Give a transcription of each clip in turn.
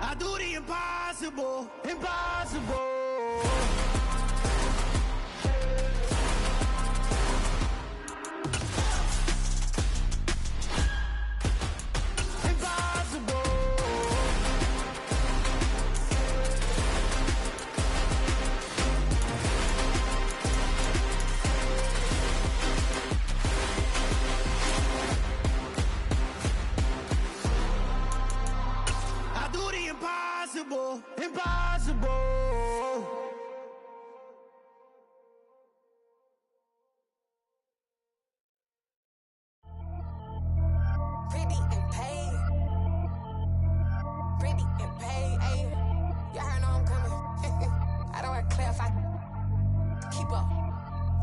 I do the impossible, impossible. Impossible, impossible. Pretty and paid. Pretty and paid, ayy. Y'all heard know I'm coming. I don't want to clarify. Keep up.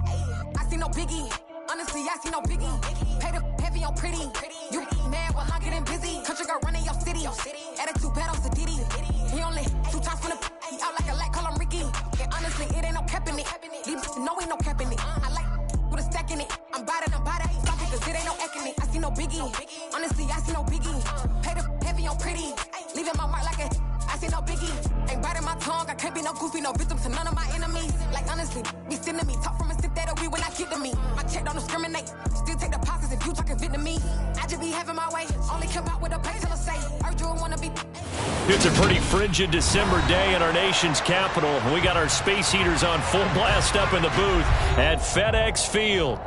Ayy. I see no biggie. Honestly, I see no biggie. Pay the heavy on pretty. You mad while I'm getting busy. Country girl running your city. Attitude bad on Diddy. He only 2 times from the he out like a light, call him Ricky. And honestly, it ain't no cap in it. These no ain't no cap in it. I like with a stack in it. I'm bad it. Stop it, cause it ain't no eck in it. I see no biggie. Honestly, I see no biggie. Pay the heavy on pretty. Leaving my mark like a I see no biggie. Ain't biting my tongue. I can't be no goofy, no victim to none of my enemies. Like honestly, be sending me. Talk from a sip that we when I get to me. My check don't discriminate. Still take deposits if you talking Vietnamese. I just be having my way. Only come out with a pay till I say. Urge you wanna be. It's a pretty frigid December day in our nation's capital. We got our space heaters on full blast up in the booth at FedEx Field.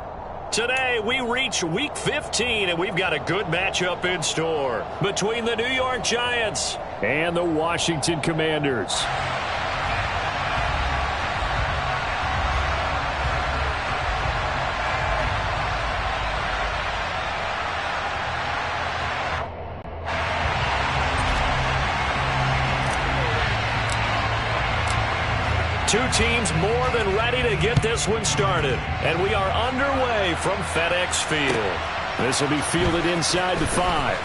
Today, we reach Week 15, and we've got a good matchup in store between the New York Giants and the Washington Commanders. Two teams more than ready to get this one started. And we are underway from FedEx Field. This will be fielded inside the 5.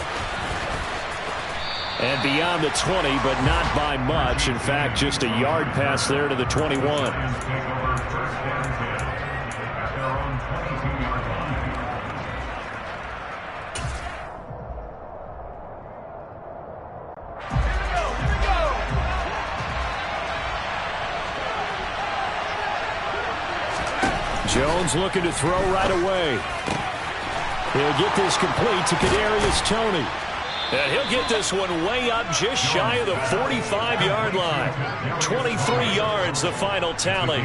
And beyond the 20, but not by much. In fact, just a yard pass there to the 21. Jones looking to throw right away. He'll get this complete to Kadarius Toney. And he'll get this one way up just shy of the 45-yard line. 23 yards, the final tally.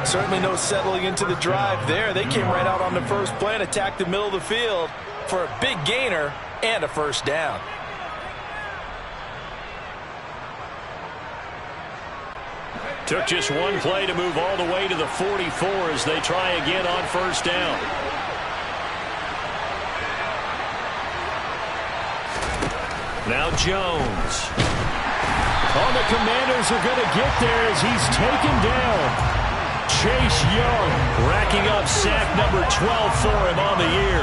Certainly no settling into the drive there. They came right out on the first play and attacked the middle of the field for a big gainer and a first down. Took just one play to move all the way to the 44 as they try again on first down. Now Jones. Oh, the Commanders are going to get there as he's taken down. Chase Young racking up sack number 12 for him on the year.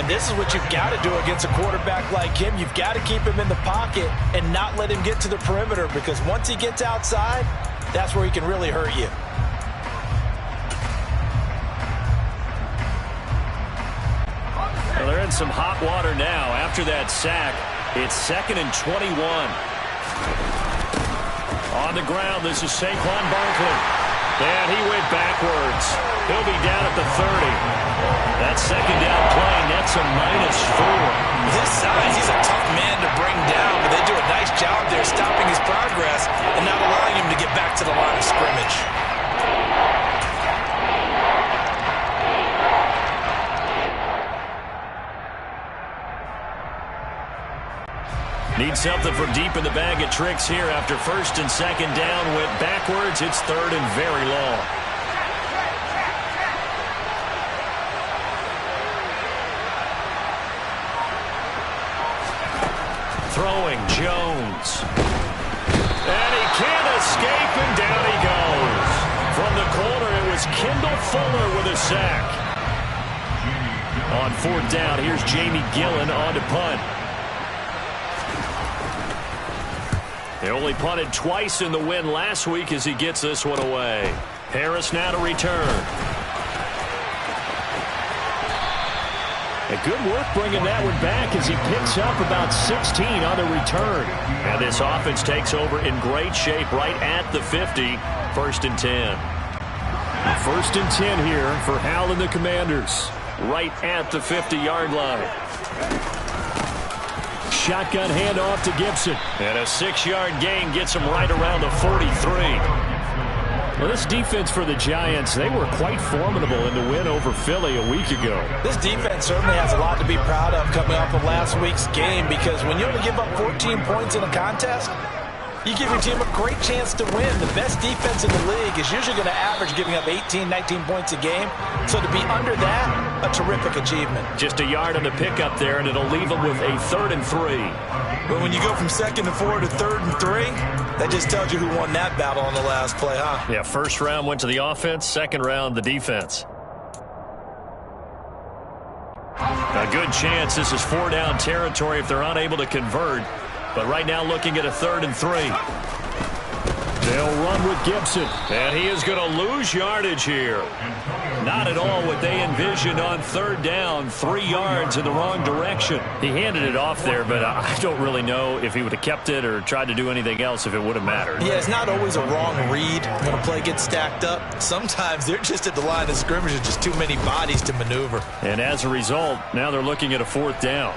And this is what you've got to do against a quarterback like him. You've got to keep him in the pocket and not let him get to the perimeter, because once he gets outside, that's where he can really hurt you. Well, they're in some hot water now. After that sack, it's 2nd and 21. On the ground, this is Saquon Barkley. And he went backwards. He'll be down at the 30. That second down play nets a -4. His size, he's a tough man to bring down, but they do a nice job there stopping his progress and not allowing him to get back to the line of scrimmage. Need something from deep in the bag of tricks here after 1st and 2nd down. Went backwards. It's 3rd and very long. Throwing Jones. And he can't escape, and down he goes. From the corner, it was Kendall Fuller with a sack. On 4th down, here's Jamie Gillen on to punt. They only punted twice in the win last week as he gets this one away. Harris now to return. And good work bringing that one back as he picks up about 16 on the return. And this offense takes over in great shape right at the 50. First and 10. First and 10 here for Hal and the Commanders. Right at the 50-yard line. Shotgun handoff to Gibson. And a 6-yard gain gets him right around the 43. Well, this defense for the Giants, they were quite formidable in the win over Philly a week ago. This defense certainly has a lot to be proud of coming off of last week's game, because when you only give up 14 points in a contest, you give your team a great chance to win. The best defense in the league is usually going to average giving up 18, 19 points a game. So to be under that, a terrific achievement. Just a yard on the pickup there, and it'll leave them with a 3rd and 3. But when you go from 2nd and 4 to 3rd and 3, that just tells you who won that battle on the last play, huh? Yeah, first round went to the offense, second round the defense. A good chance this is 4-down territory if they're unable to convert. But right now looking at a 3rd and 3. They'll run with Gibson. And he is going to lose yardage here. Not at all what they envisioned on 3rd down. 3 yards in the wrong direction. He handed it off there, but I don't really know if he would have kept it or tried to do anything else if it would have mattered. Yeah, it's not always a wrong read when a play gets stacked up. Sometimes they're just at the line of scrimmage with just too many bodies to maneuver. And as a result, now they're looking at a 4th down.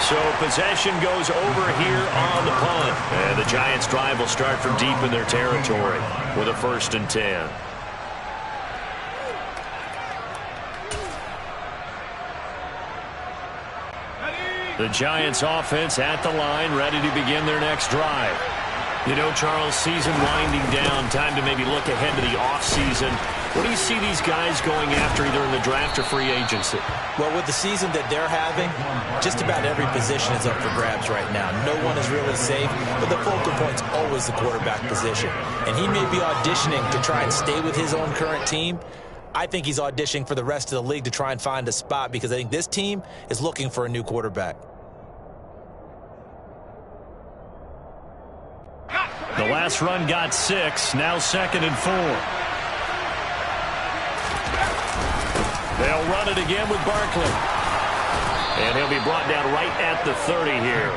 So possession goes over here on the punt. And the Giants' drive will start from deep in their territory with a 1st and 10. The Giants' offense at the line, ready to begin their next drive. You know, Charles, season winding down, time to maybe look ahead to the offseason. What do you see these guys going after either in the draft or free agency? Well, with the season that they're having, just about every position is up for grabs right now. No one is really safe, but the focal point's always the quarterback position. And he may be auditioning to try and stay with his own current team. I think he's auditioning for the rest of the league to try and find a spot, because I think this team is looking for a new quarterback. The last run got 6, now 2nd and 4. They'll run it again with Barkley. And he'll be brought down right at the 30 here.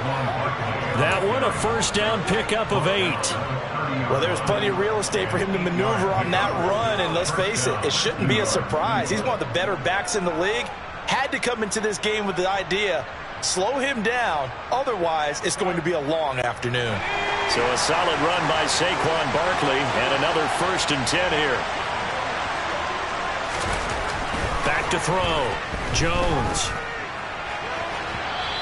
That one, a 1st down pickup of 8. Well, there's plenty of real estate for him to maneuver on that run, and let's face it, it shouldn't be a surprise. He's one of the better backs in the league. Had to come into this game with the idea, slow him down, otherwise it's going to be a long afternoon. So a solid run by Saquon Barkley, and another 1st and 10 here. Back to throw. Jones.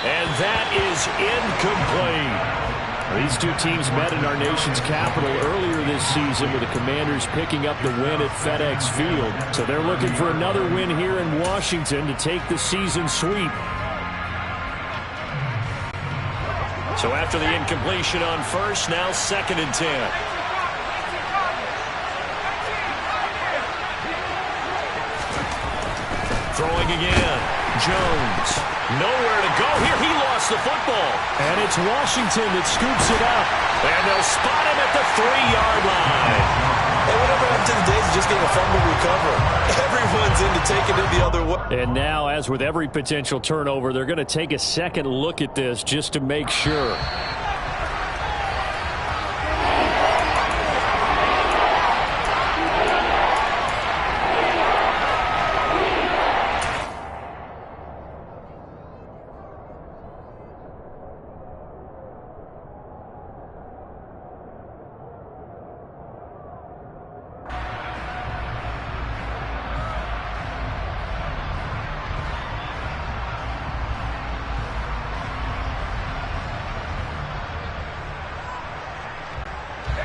And that is incomplete. These two teams met in our nation's capital earlier this season, with the Commanders picking up the win at FedEx Field. So they're looking for another win here in Washington to take the season sweep. So after the incompletion on 1st, now 2nd and 10. Throwing again. Jones. Nowhere to go here. He lost the football. And it's Washington that scoops it up. And they'll spot him at the 3-yard line. Hey, whatever happened to the days of just getting a fumble recovery? Everyone's into taking it the other way. And now, as with every potential turnover, they're going to take a second look at this just to make sure.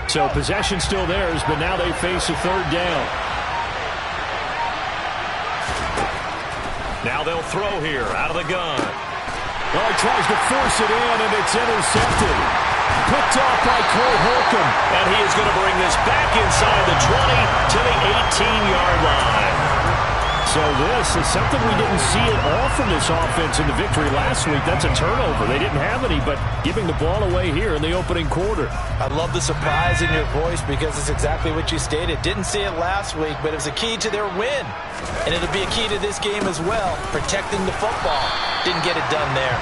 So possession still theirs, but now they face a 3rd down. Now they'll throw here out of the gun. Oh, he tries to force it in, and it's intercepted. Picked off by Cole Holcomb. And he is going to bring this back inside the 20 to the 18-yard line. So this is something we didn't see at all from this offense in the victory last week. That's a turnover. They didn't have any, but giving the ball away here in the opening quarter. I love the surprise in your voice because it's exactly what you stated. Didn't see it last week, but it was a key to their win. And it'll be a key to this game as well, protecting the football. Didn't get it done there.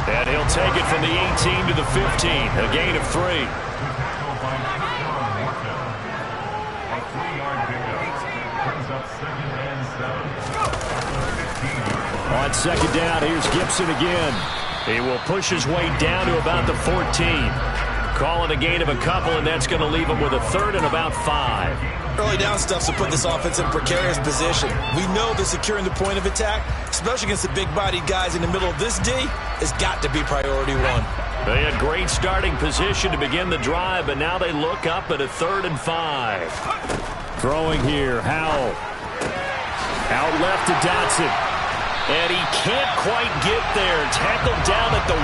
And he'll take it from the 18 to the 15, a gain of 3. On second down, here's Gibson again. He will push his way down to about the 14. Calling a gain of a couple, and that's going to leave him with a third and about 5. Early down stuff to put this offense in a precarious position. We know that securing the point of attack, especially against the big-bodied guys in the middle of this D, has got to be priority 1. They had great starting position to begin the drive, but now they look up at a 3rd and 5. Throwing here, Howell. Out left to Dotson. And he can't quite get there. Tackled down at the 1.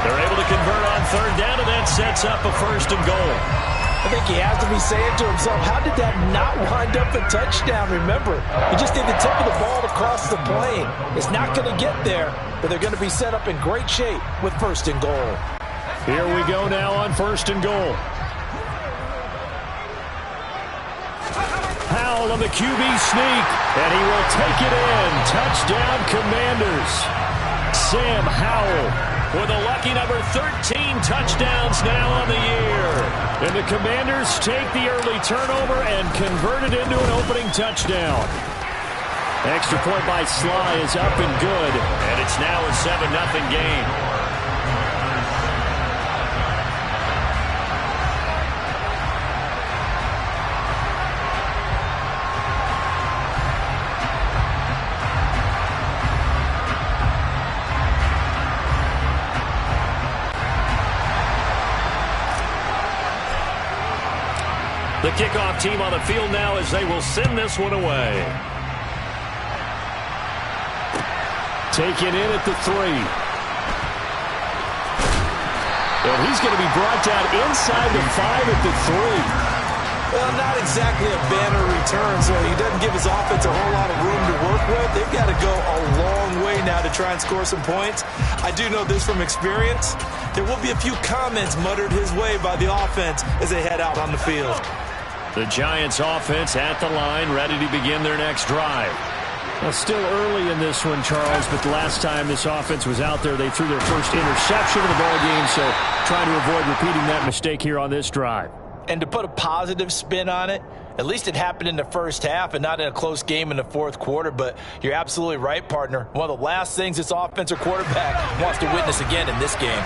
They're able to convert on 3rd down, and that sets up a 1st and goal. I think he has to be saying to himself, how did that not wind up a touchdown? Remember, he just did the tip of the ball to cross the plane. It's not going to get there, but they're going to be set up in great shape with 1st and goal. Here we go now on 1st and goal. Howell on the QB sneak, and he will take it in. Touchdown, Commanders. Sam Howell with a lucky number 13 touchdowns now on the year. And the Commanders take the early turnover and convert it into an opening touchdown. Extra point by Sly is up and good, and it's now a 7-0 game. The kickoff team on the field now as they will send this one away. Taken in at the 3. And he's going to be brought down inside the 5 at the 3. Well, not exactly a banner return, so he doesn't give his offense a whole lot of room to work with. They've got to go a long way now to try and score some points. I do know this from experience. There will be a few comments muttered his way by the offense as they head out on the field. The Giants offense at the line, ready to begin their next drive. Well, still early in this one, Charles, but the last time this offense was out there, they threw their first interception of the ball game, so trying to avoid repeating that mistake here on this drive. And to put a positive spin on it, at least it happened in the first half and not in a close game in the 4th quarter, but you're absolutely right, partner. One of the last things this offensive quarterback wants to witness again in this game.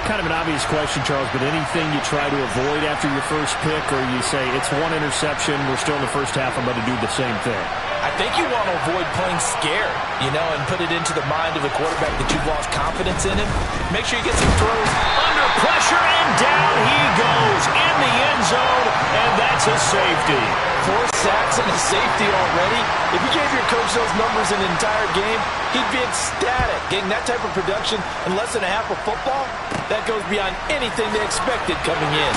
Kind of an obvious question, Charles, but anything you try to avoid after your first pick, or you say, it's one interception, we're still in the first half, I'm going to do the same thing? I think you want to avoid playing scared, and put it into the mind of the quarterback that you've lost confidence in him. Make sure you get some throws under pressure, and down he goes in the end zone, and that's a safety. 4 sacks and a safety already. If you gave your coach those numbers in an entire game, he'd be ecstatic. Getting that type of production in less than a half of football, that goes beyond anything they expected coming in.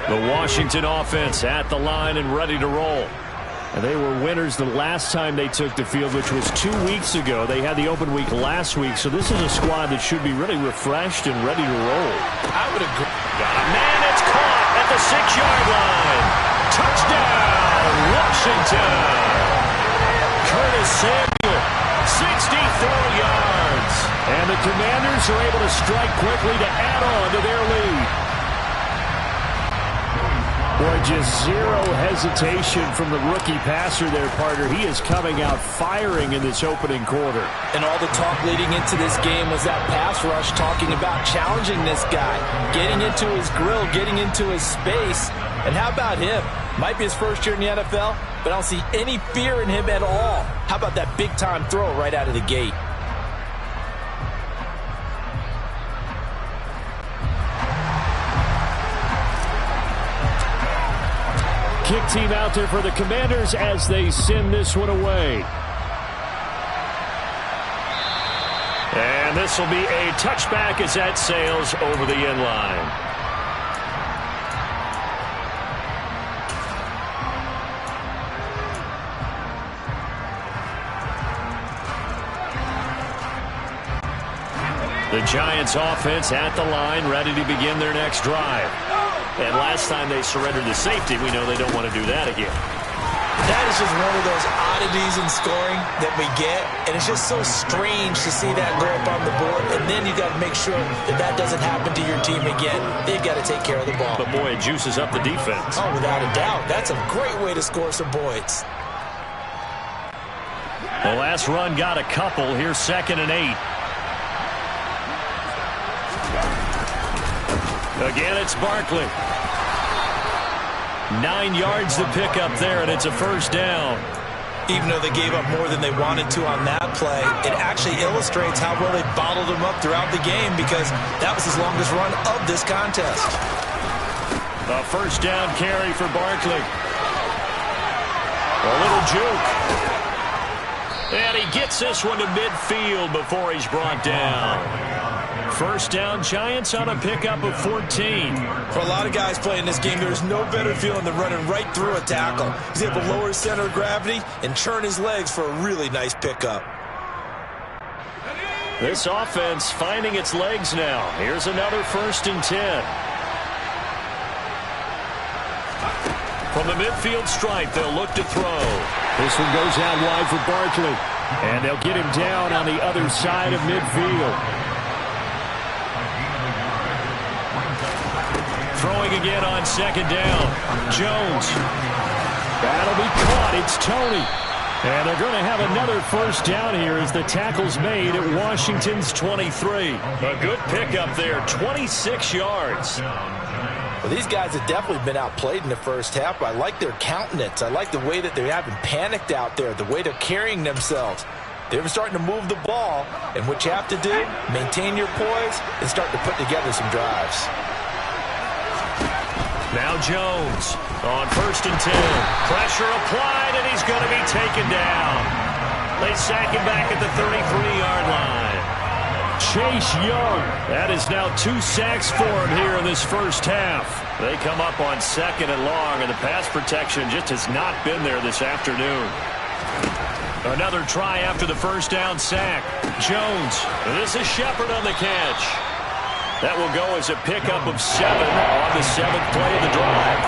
The Washington offense at the line and ready to roll. And they were winners the last time they took the field, which was 2 weeks ago. They had the open week last week, so this is a squad that should be really refreshed and ready to roll. I would agree. Got a man that's caught at the 6-yard line. Touchdown, Washington. Curtis Samuel, 64 yards. And the Commanders are able to strike quickly to add on to their lead. Boy, just zero hesitation from the rookie passer there, partner. He is coming out firing in this opening quarter. And all the talk leading into this game was that pass rush, talking about challenging this guy, getting into his grill, getting into his space. And how about him? Might be his first year in the NFL, but I don't see any fear in him at all. How about that big-time throw right out of the gate? kick team out there for the Commanders as they send this one away. And this will be a touchback as that sails over the end line. The Giants offense at the line, ready to begin their next drive. And last time they surrendered the safety, we know they don't want to do that again. That is just one of those oddities in scoring that we get, and it's just so strange to see that go up on the board, and then you got to make sure that that doesn't happen to your team again. They've got to take care of the ball. But boy, it juices up the defense. Oh, without a doubt. That's a great way to score some points. The last run got a couple. Here's 2nd and 8. Again, it's Barkley. 9 yards to pick up there, and it's a first down. Even though they gave up more than they wanted to on that play, it actually illustrates how well they bottled them up throughout the game, because that was his longest run of this contest. A first down carry for Barkley. A little juke. And he gets this one to midfield before he's brought down. First down, Giants on a pickup of 14. For a lot of guys playing this game, there's no better feeling than running right through a tackle. He's able to lower his center of gravity and turn his legs for a really nice pickup. This offense finding its legs now. Here's another 1st and 10. From the midfield stripe, they'll look to throw. This one goes out wide for Barkley. And they'll get him down on the other side of midfield. Throwing again on 2nd down. Jones. That'll be caught. It's Toney. And they're going to have another first down here as the tackle's made at Washington's 23. A good pickup there, 26 yards. Well, these guys have definitely been outplayed in the first half. I like their countenance. I like the way that they haven't panicked out there, the way they're carrying themselves. They're starting to move the ball, and what you have to do, maintain your poise and start to put together some drives. Now Jones on 1st and 10. Pressure applied, and he's going to be taken down. They sack him back at the 33-yard line. Chase Young. That is now 2 sacks for him here in this first half. They come up on 2nd and long, and the pass protection just has not been there this afternoon. Another try after the first down sack. Jones. This is Shepard on the catch. That will go as a pickup of 7 on the 7th play of the drive.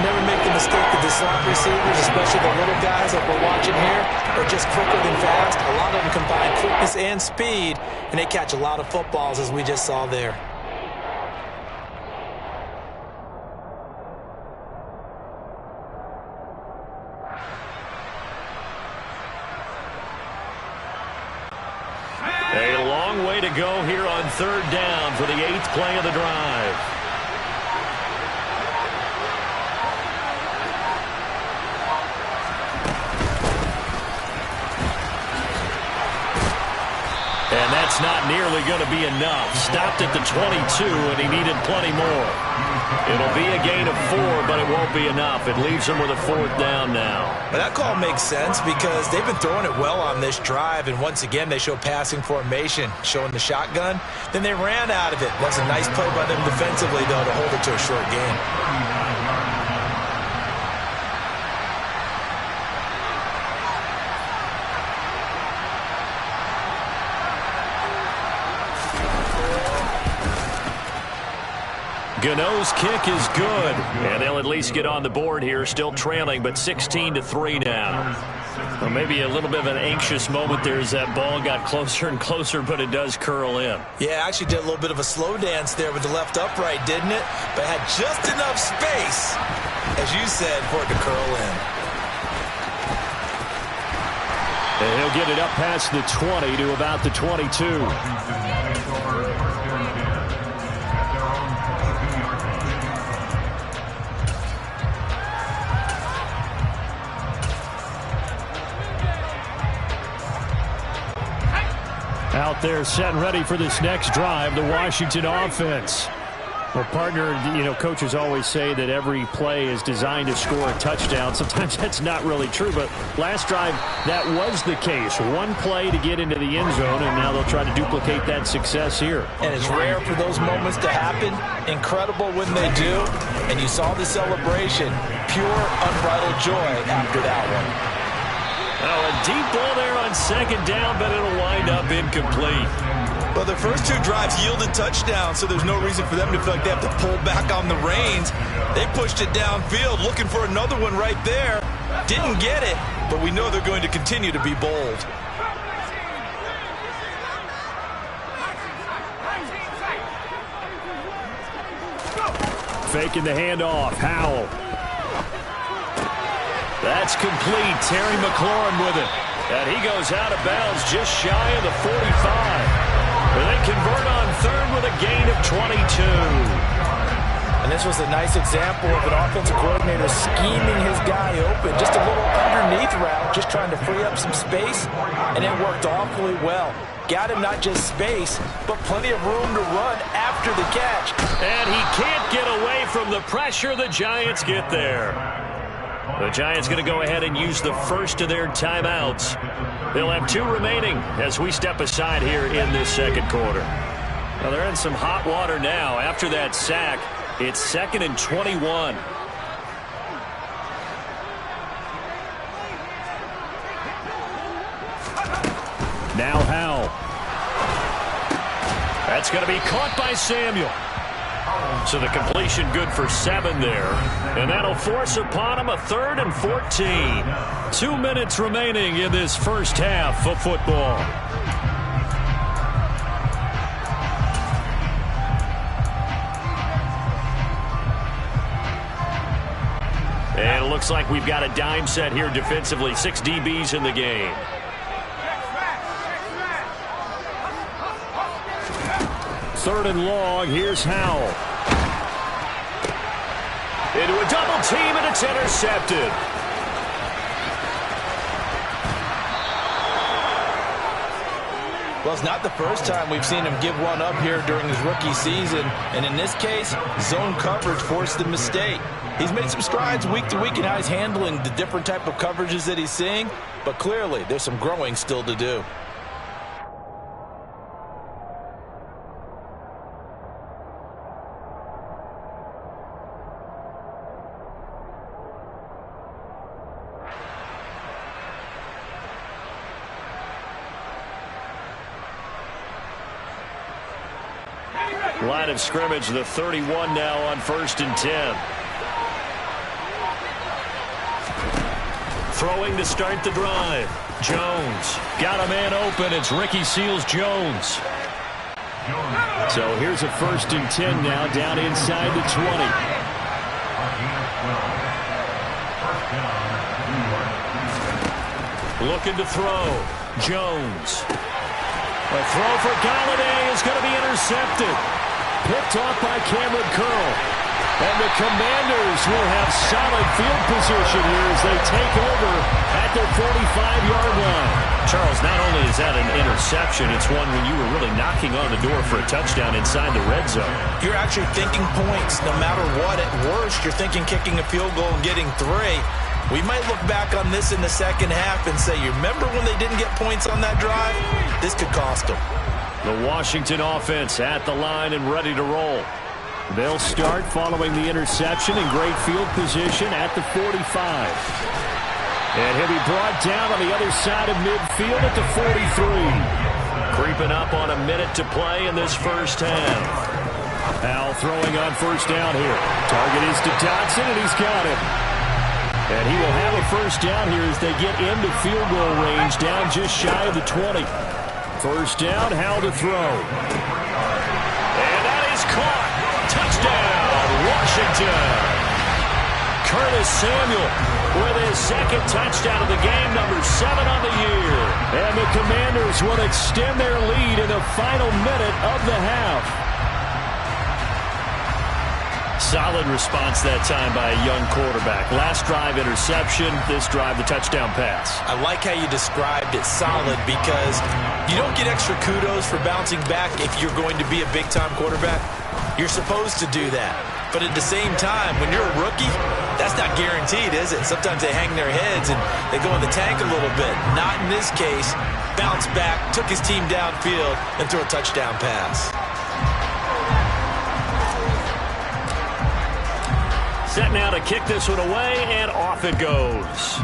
Never make the mistake that the slot receivers, especially the little guys like we're watching here, are just quicker than fast. A lot of them combine quickness and speed, and they catch a lot of footballs, as we just saw there. A long way to go here on 3rd down for the 8th play of the drive. And that's not nearly going to be enough. Stopped at the 22, and he needed plenty more. It'll be a gain of 4, but it won't be enough. It leaves him with a 4th down now. But that call makes sense because they've been throwing it well on this drive, and once again they show passing formation, showing the shotgun. Then they ran out of it. That's a nice play by them defensively, though, to hold it to a short gain. Gano's kick is good, and they'll at least get on the board here, still trailing, but 16-3 now. Well, maybe a little bit of an anxious moment there as that ball got closer and closer, but it does curl in. Yeah, actually did a little bit of a slow dance there with the left upright, didn't it? But had just enough space, as you said, for it to curl in. And he'll get it up past the 20 to about the 22. Out there set and ready for this next drive, the Washington offense. Well, partner, coaches always say that every play is designed to score a touchdown. Sometimes that's not really true, but last drive, that was the case. One play to get into the end zone, and now they'll try to duplicate that success here. And it's rare for those moments to happen. Incredible when they do. And you saw the celebration. Pure, unbridled joy after that one. Oh, a deep ball there on second down, but it'll wind up incomplete. Well, the first two drives yielded touchdowns, so there's no reason for them to feel like they have to pull back on the reins. They pushed it downfield, looking for another one right there. Didn't get it, but we know they're going to continue to be bold. Faking the handoff. Howell. That's complete. Terry McLaurin with it. And he goes out of bounds just shy of the 45. And they convert on third with a gain of 22. And this was a nice example of an offensive coordinator scheming his guy open. Just a little underneath route, just trying to free up some space. And it worked awfully well. Got him not just space, but plenty of room to run after the catch. And he can't get away from the pressure. The Giants get there. The Giants going to go ahead and use the first of their timeouts. They'll have 2 remaining as we step aside here in this second quarter. Now they're in some hot water now. After that sack, it's 2nd and 21. Now Howell. That's going to be caught by Samuel. So the completion good for 7 there. And that'll force upon him a 3rd and 14. 2 minutes remaining in this first half of football. And it looks like we've got a dime set here defensively. 6 DBs in the game. Third and long. Here's Howell. Into a double team, and it's intercepted. Well, it's not the first time we've seen him give one up here during his rookie season. And in this case, zone coverage forced the mistake. He's made some strides week to week in how he's handling the different type of coverages that he's seeing. But clearly, there's some growing still to do. Line of scrimmage, the 31 now on 1st and 10. Throwing to start the drive. Jones got a man open. It's Ricky Seals-Jones. So here's a 1st and 10 now, down inside the 20. Looking to throw. Jones. A throw for Golladay is going to be intercepted. Picked off by Cameron Curl. And the Commanders will have solid field position here as they take over at their 45-yard line. Charles, not only is that an interception, it's one when you were really knocking on the door for a touchdown inside the red zone. You're actually thinking points no matter what. At worst, you're thinking kicking a field goal and getting 3. We might look back on this in the second half and say, you remember when they didn't get points on that drive? This could cost them. The Washington offense at the line and ready to roll. They'll start following the interception in great field position at the 45. And he'll be brought down on the other side of midfield at the 43. Creeping up on a minute to play in this first half. Howell throwing on 1st down here. Target is to Dotson, and he's got him. And he will have a 1st down here as they get into field goal range, down just shy of the 20. 1st down, Howell to throw. And that is caught. Touchdown, Washington. Curtis Samuel with his 2nd touchdown of the game, number 7 on the year. And the Commanders will extend their lead in the final minute of the half. Solid response that time by a young quarterback. Last drive, interception. This drive, the touchdown pass. I like how you described it, solid, because you don't get extra kudos for bouncing back if you're going to be a big-time quarterback. You're supposed to do that. But at the same time, when you're a rookie, that's not guaranteed, is it? Sometimes they hang their heads and they go in the tank a little bit. Not in this case. Bounced back, took his team downfield, and threw a touchdown pass. Set now to kick this one away, and off it goes.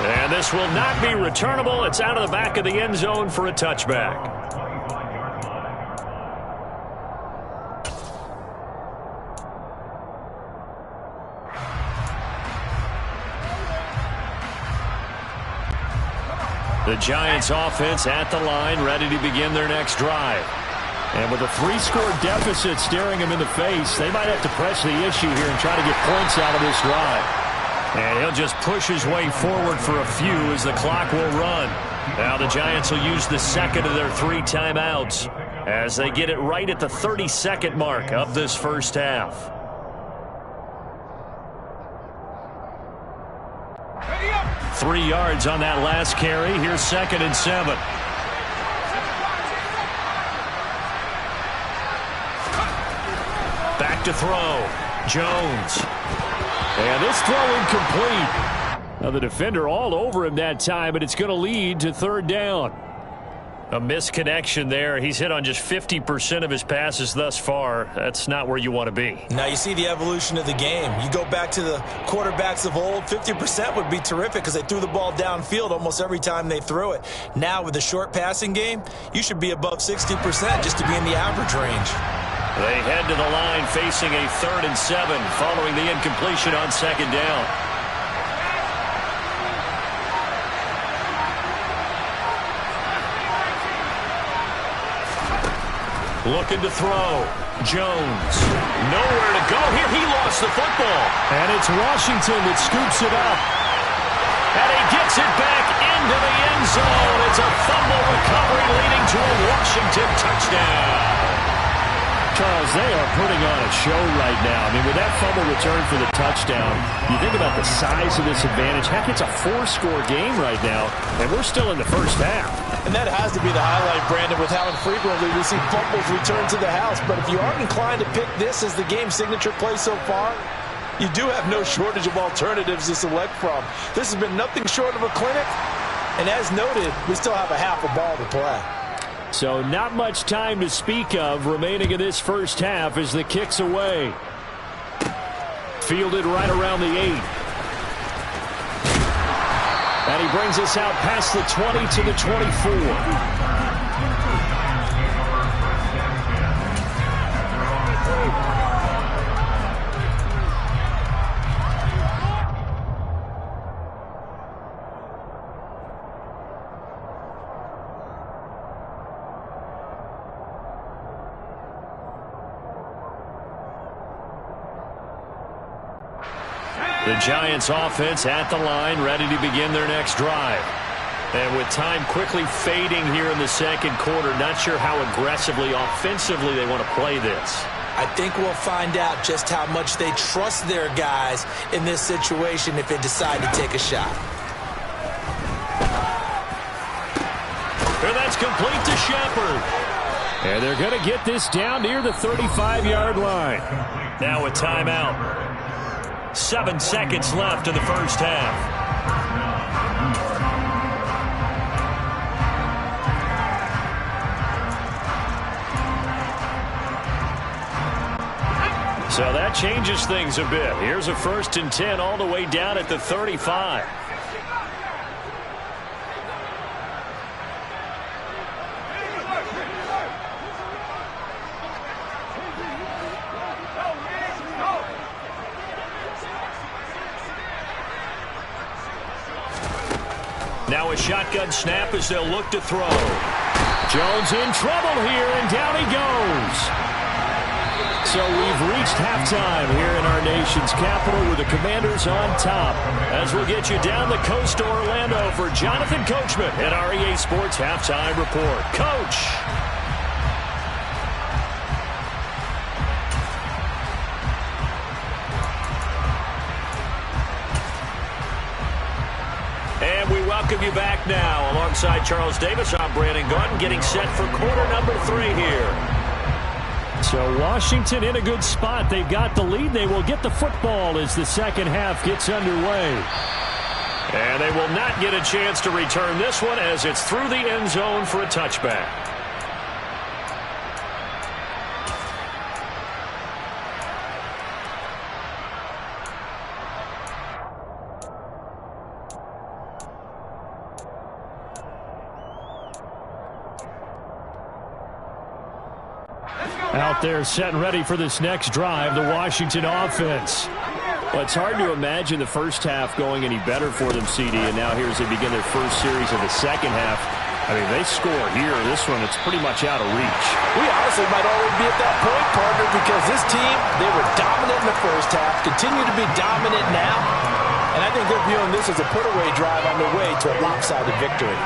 And this will not be returnable. It's out of the back of the end zone for a touchback. The Giants offense at the line, ready to begin their next drive. And with a 3-score deficit staring him in the face, they might have to press the issue here and try to get points out of this drive. And he'll just push his way forward for a few as the clock will run. Now the Giants will use the second of their 3 timeouts as they get it right at the 30-second mark of this first half. Three yards on that last carry. Here's 2nd and 7. Back to throw. Jones. And this throw incomplete. Now the defender all over him that time, but it's going to lead to 3rd down. A misconnection there. He's hit on just 50% of his passes thus far. That's not where you want to be. Now you see the evolution of the game. You go back to the quarterbacks of old, 50% would be terrific because they threw the ball downfield almost every time they threw it. Now with the short passing game, you should be above 60% just to be in the average range. They head to the line facing a 3rd and 7 following the incompletion on 2nd down. Looking to throw. Jones. Nowhere to go here. He lost the football. And it's Washington that scoops it up. And he gets it back into the end zone. It's a fumble recovery leading to a Washington touchdown. Charles, they are putting on a show right now. I mean, with that fumble return for the touchdown, you think about the size of this advantage. Heck, it's a 4-score game right now, and we're still in the first half. And that has to be the highlight, Brandon, with how infrequently we see fumbles return to the house. But if you aren't inclined to pick this as the game signature play so far, you do have no shortage of alternatives to select from. This has been nothing short of a clinic. And as noted, we still have a half a ball to play. So not much time to speak of remaining in this first half as the kick's away. Fielded right around the 8. And he brings us out past the 20 to the 24. The Giants offense at the line, ready to begin their next drive. And with time quickly fading here in the second quarter, not sure how aggressively, offensively they want to play this. I think we'll find out just how much they trust their guys in this situation if they decide to take a shot. And that's complete to Shepard. And they're going to get this down near the 35-yard line. Now a timeout. 7 seconds left in the first half. So that changes things a bit. Here's a 1st and 10 all the way down at the 35. Now a shotgun snap as they'll look to throw. Jones in trouble here, and down he goes. So we've reached halftime here in our nation's capital with the Commanders on top. As we'll get you down the coast to Orlando for Jonathan Coachman at our EA Sports Halftime Report. Coach. welcome you back now. Alongside Charles Davis, I'm Brandon Gaudin, getting set for quarter number 3 here. So Washington in a good spot. They've got the lead. They will get the football as the second half gets underway. And they will not get a chance to return this one as it's through the end zone for a touchback. Out there set and ready for this next drive, the Washington offense. Well, it's hard to imagine the first half going any better for them, CD, and now here's they begin their first series of the second half. I mean, they score here. This one, it's pretty much out of reach. We honestly might already be at that point, partner, because this team, they were dominant in the first half, continue to be dominant now, and I think they're viewing this as a put-away drive on their way to a lopsided victory.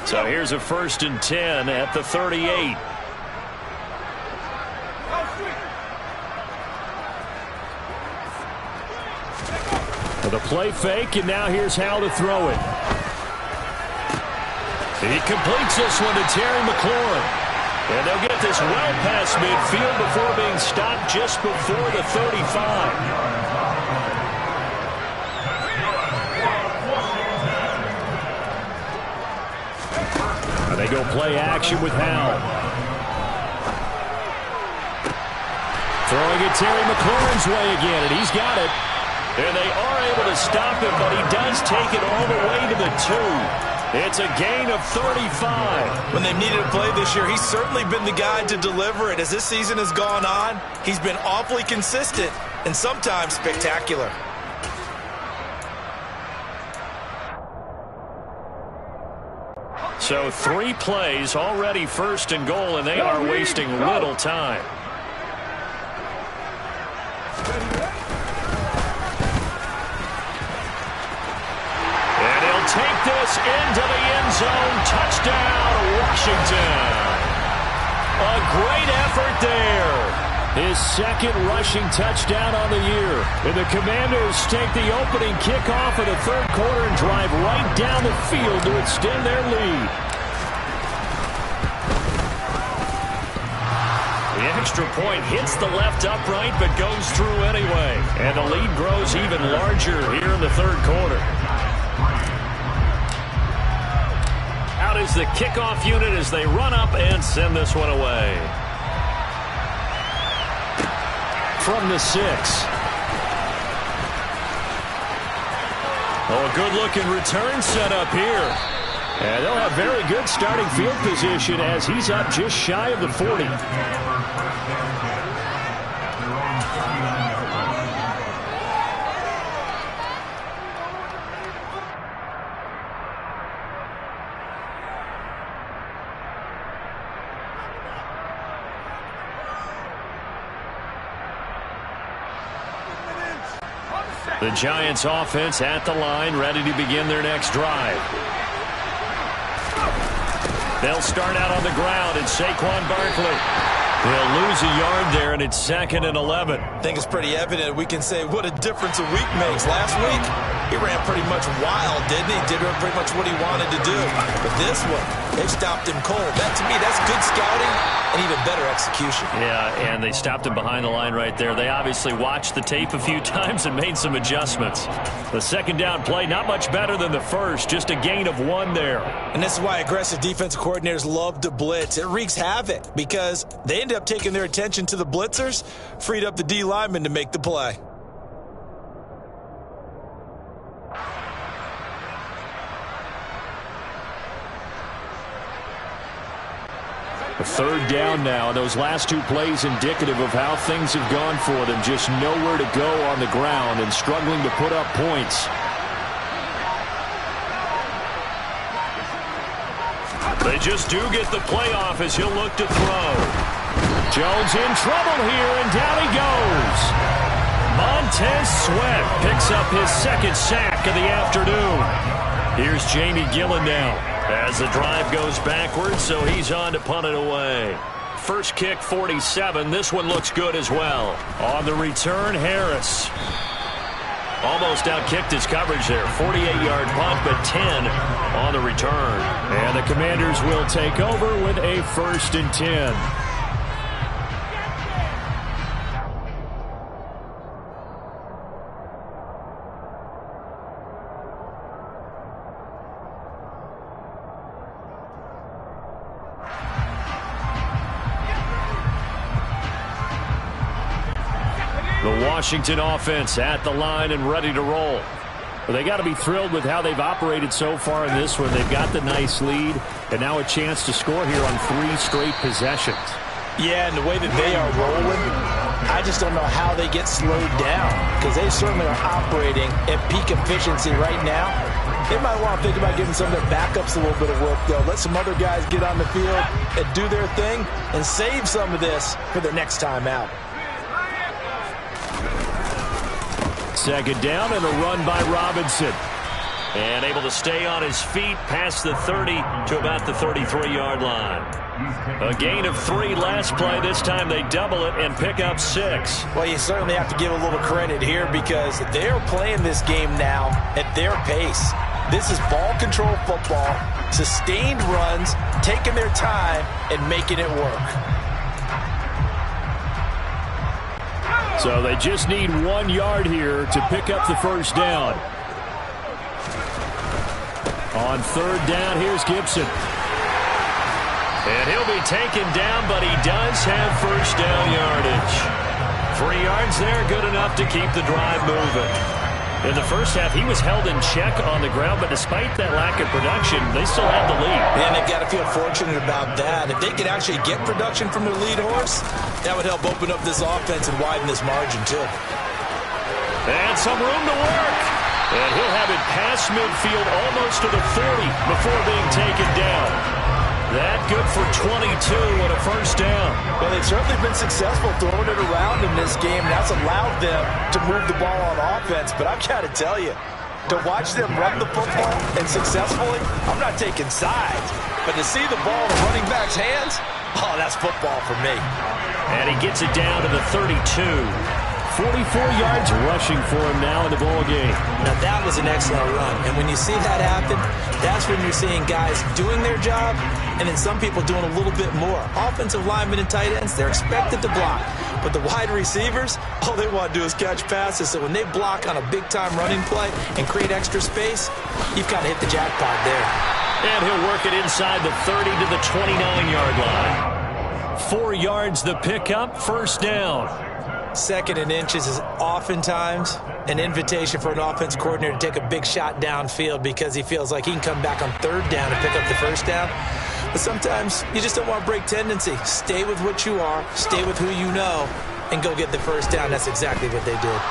So here's a 1st and 10 at the 38. With a play fake, and now here's how to throw it. He completes this one to Terry McLaurin. And they'll get this well past midfield before being stopped just before the 35. They go play action with Howell. Throwing it Terry McLaurin's way again, and he's got it. And they are able to stop him, but he does take it all the way to the 2. It's a gain of 35. When they've needed a play this year, he's certainly been the guy to deliver it. As this season has gone on, he's been awfully consistent and sometimes spectacular. So 3 plays, already 1st and goal, and they are wasting little time. And he'll take this into the end zone. Touchdown, Washington. A great effort there. His second rushing touchdown on the year. And the Commanders take the opening kickoff of the 3rd quarter and drive right down the field to extend their lead. The extra point hits the left upright but goes through anyway. And the lead grows even larger here in the 3rd quarter. Out is the kickoff unit as they run up and send this one away. From the 6. Oh, a good-looking return set up here. And they'll have very good starting field position as he's up just shy of the 40. The Giants offense at the line, ready to begin their next drive. They'll start out on the ground, and Saquon Barkley. They'll lose a yard there, and it's 2nd and 11. I think it's pretty evident. We can say what a difference a week makes. Last week, he ran pretty much wild, didn't he? Did pretty much what he wanted to do. But this one, they stopped him cold. That, to me, that's good scouting and even better execution. Yeah, and they stopped him behind the line right there. They obviously watched the tape a few times and made some adjustments. The 2nd down play, not much better than the first, just a gain of 1 there. And this is why aggressive defensive coordinators love to blitz. It wreaks havoc because they end up taking their attention to the blitzers, freed up the D lineman to make the play. A 3rd down now. Those last 2 plays indicative of how things have gone for them. Just nowhere to go on the ground and struggling to put up points. They just do get the playoff as he'll look to throw. Jones in trouble here, and down he goes. Montez Sweat picks up his 2nd sack of the afternoon. Here's Jamie Gillen now as the drive goes backwards, so he's on to punt it away. first kick 47. This one looks good as well. On the return, Harris. Almost outkicked his coverage there. 48-yard punt, but 10 on the return. And the Commanders will take over with a 1st and 10. The Washington offense at the line and ready to roll. Well, they got to be thrilled with how they've operated so far in this one. They've got the nice lead, and now a chance to score here on 3 straight possessions. Yeah, and the way that they are rolling, I just don't know how they get slowed down, because they certainly are operating at peak efficiency right now. They might want to think about giving some of their backups a little bit of work, though. Let some other guys get on the field and do their thing and save some of this for the next time out. Second down and a run by Robinson. And able to stay on his feet past the 30 to about the 33-yard line. A gain of 3 last play. This time they double it and pick up 6. Well, you certainly have to give a little credit here because they're playing this game now at their pace. This is ball control football, sustained runs, taking their time and making it work. So they just need 1 yard here to pick up the first down. On 3rd down, here's Gibson. And he'll be taken down, but he does have first down yardage. 3 yards there, good enough to keep the drive moving. In the first half, he was held in check on the ground, but despite that lack of production, they still have the lead. And they've got to feel fortunate about that. If they could actually get production from their lead horse, that would help open up this offense and widen this margin, too. And some room to work. And he'll have it past midfield almost to the 40 before being taken down. That good for 22 and a first down. Well, they've certainly been successful throwing it around in this game. That's allowed them to move the ball on offense. But I've got to tell you, to watch them run the football and successfully, I'm not taking sides. But to see the ball in the running back's hands, oh, that's football for me. And he gets it down to the 32. 44 yards rushing for him now in the ball game. Now, that was an excellent run. And when you see that happen, that's when you're seeing guys doing their job and then some people doing a little bit more. Offensive linemen and tight ends, they're expected to block. But the wide receivers, all they want to do is catch passes. So when they block on a big-time running play and create extra space, you've got to hit the jackpot there. And he'll work it inside the 30 to the 29-yard line. 4 yards the pickup, first down. 2nd and inches is oftentimes an invitation for an offense coordinator to take a big shot downfield because he feels like he can come back on 3rd down and pick up the first down. But sometimes you just don't want to break tendency. Stay with what you are, stay with who you know, and go get the first down. That's exactly what they did.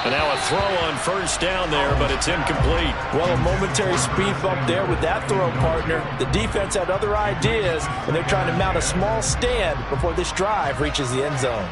And now a throw on first down there, but it's incomplete. Well, a momentary speed bump there with that throw, partner. The defense had other ideas, and they're trying to mount a small stand before this drive reaches the end zone.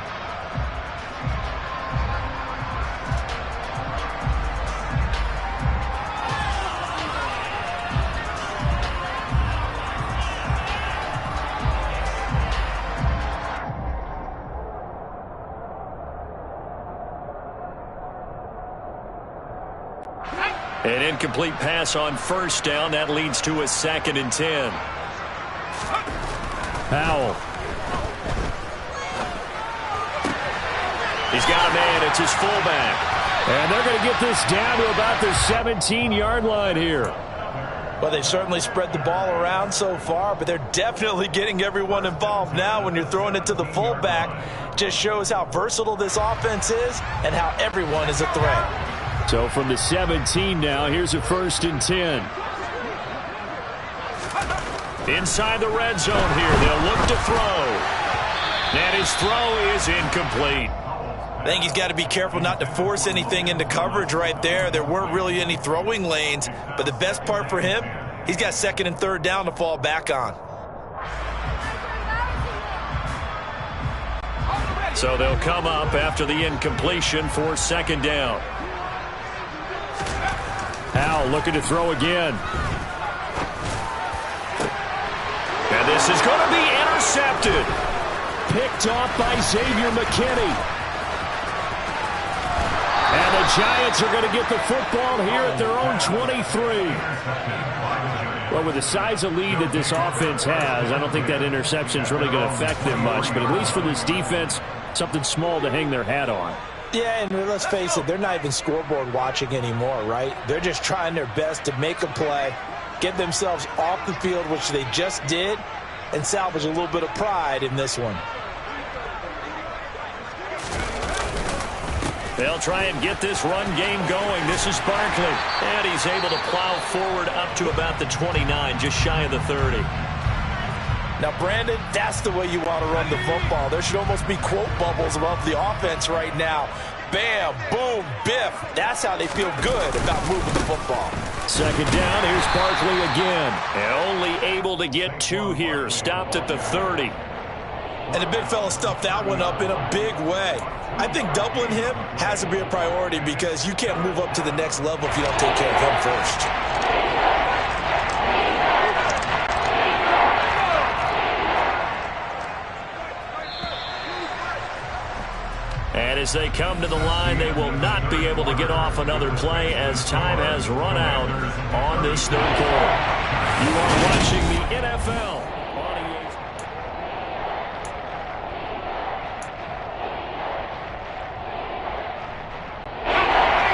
An incomplete pass on first down. That leads to a 2nd and 10. Powell. He's got a man. It's his fullback. And they're going to get this down to about the 17-yard line here. Well, they've certainly spread the ball around so far, but they're definitely getting everyone involved now when you're throwing it to the fullback. Just shows how versatile this offense is and how everyone is a threat. So from the 17 now, here's a 1st and 10. Inside the red zone here, they'll look to throw. And his throw is incomplete. I think he's got to be careful not to force anything into coverage right there. There weren't really any throwing lanes, but the best part for him, he's got 2nd and 3rd down to fall back on. So they'll come up after the incompletion for 2nd down. Powell looking to throw again. And this is going to be intercepted. Picked off by Xavier McKinney. And the Giants are going to get the football here at their own 23. Well, with the size of lead that this offense has, I don't think that interception is really going to affect them much. But at least for this defense, something small to hang their hat on. Yeah, and let's face it, they're not even scoreboard watching anymore, right? They're just trying their best to make a play, get themselves off the field, which they just did, and salvage a little bit of pride in this one. They'll try and get this run game going. This is Barkley. And he's able to plow forward up to about the 29, just shy of the 30. Now, Brandon, that's the way you want to run the football. There should almost be quote bubbles above the offense right now. Bam, boom, biff. That's how they feel good about moving the football. Second down, here's Barkley again. And only able to get 2 here. Stopped at the 30. And the big fella stuffed that one up in a big way. I think doubling him has to be a priority because you can't move up to the next level if you don't take care of him first. And as they come to the line, they will not be able to get off another play as time has run out on this third quarter. You are watching the NFL.